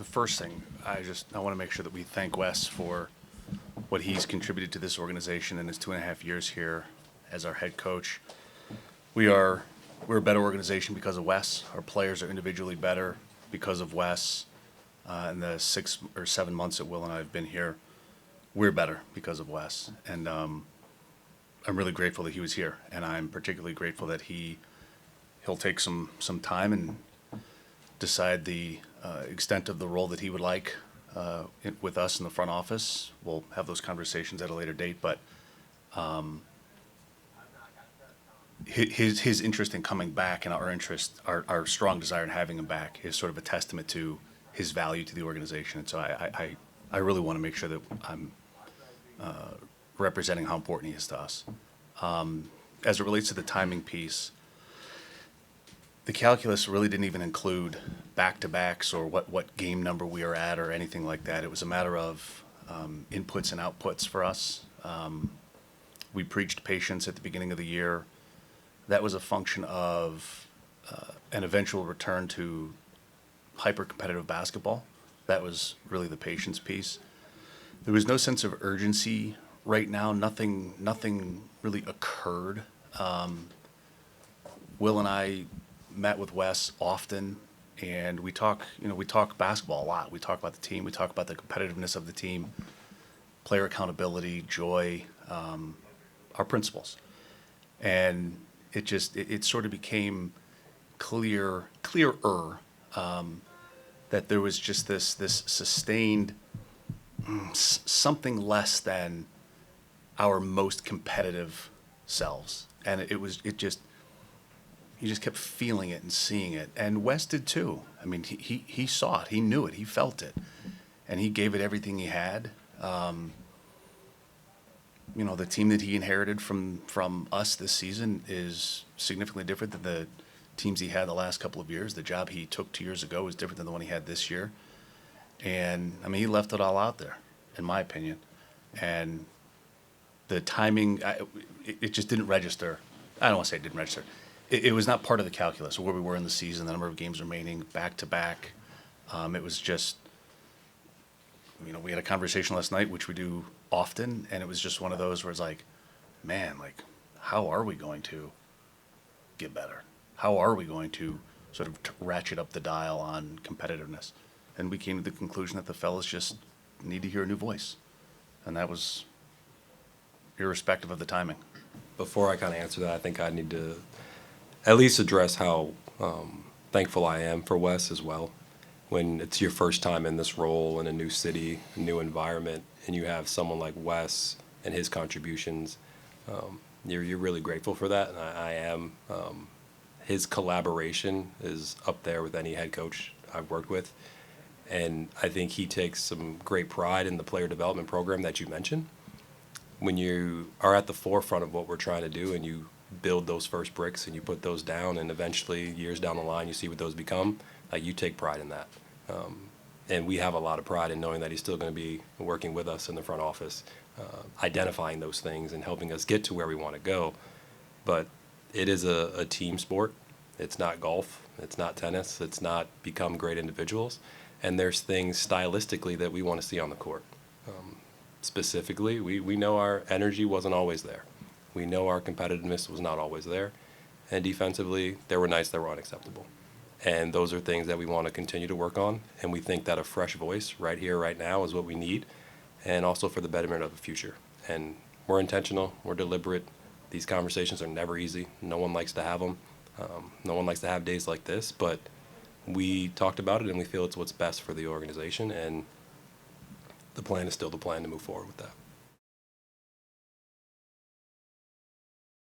first thing, I want to make sure that we thank Wes for what he's contributed to this organization in his 2.5 years here as our head coach. We're a better organization because of Wes. Our players are individually better because of Wes. In the 6 or 7 months that Will and I have been here, we're better because of Wes. And I'm really grateful that he was here, and I'm particularly grateful that he'll take some time and decide the extent of the role that he would like with us in the front office. We'll have those conversations at a later date, but his interest in coming back and our strong desire in having him back is sort of a testament to his value to the organization. And so I really want to make sure that I'm representing how important he is to us. As it relates to the timing piece, the calculus really didn't even include back-to-backs or what game number we are at or anything like that. It was a matter of inputs and outputs for us. We preached patience at the beginning of the year. That was a function of an eventual return to hyper-competitive basketball. That was really the patience piece. There was no sense of urgency right now. Nothing really occurred. Will and I met with Wes often, and we talk basketball a lot. We talk about the team. We talk about the competitiveness of the team, player accountability, joy, our principles. And it sort of became clearer that there was just this sustained something less than our most competitive selves. And you just kept feeling it and seeing it. And Wes did too. I mean, he saw it, he knew it, he felt it, and he gave it everything he had. The team that he inherited from us this season is significantly different than the teams he had the last couple of years. The job he took 2 years ago is different than the one he had this year. And, I mean, he left it all out there, in my opinion. And the timing, it just didn't register. I don't want to say it didn't register. It was not part of the calculus of where we were in the season, the number of games remaining, back-to-back. It was just, we had a conversation last night, which we do often, and it was just one of those where it's like, man, how are we going to get better? How are we going to sort of ratchet up the dial on competitiveness? And we came to the conclusion that the fellas just need to hear a new voice. And that was irrespective of the timing. Before I kind of answer that, I think I need to at least address how thankful I am for Wes as well. When it's your first time in this role in a new city, a new environment, and you have someone like Wes and his contributions, you're really grateful for that, and I am. His collaboration is up there with any head coach I've worked with, and I think he takes some great pride in the player development program that you mentioned. When you are at the forefront of what we're trying to do and you build those first bricks and you put those down, and eventually years down the line you see what those become, you take pride in that. And we have a lot of pride in knowing that he's still going to be working with us in the front office, identifying those things and helping us get to where we want to go. But it is a team sport. It's not golf. It's not tennis. It's not become great individuals. And there's things stylistically that we want to see on the court. Specifically, we know our energy wasn't always there. We know our competitiveness was not always there. And defensively, there were nights that were unacceptable. And those are things that we want to continue to work on. And we think that a fresh voice right here, right now is what we need. And also for the betterment of the future. And we're intentional. We're deliberate. These conversations are never easy. No one likes to have them. No one likes to have days like this. But we talked about it, and we feel it's what's best for the organization. And the plan is still the plan to move forward with that.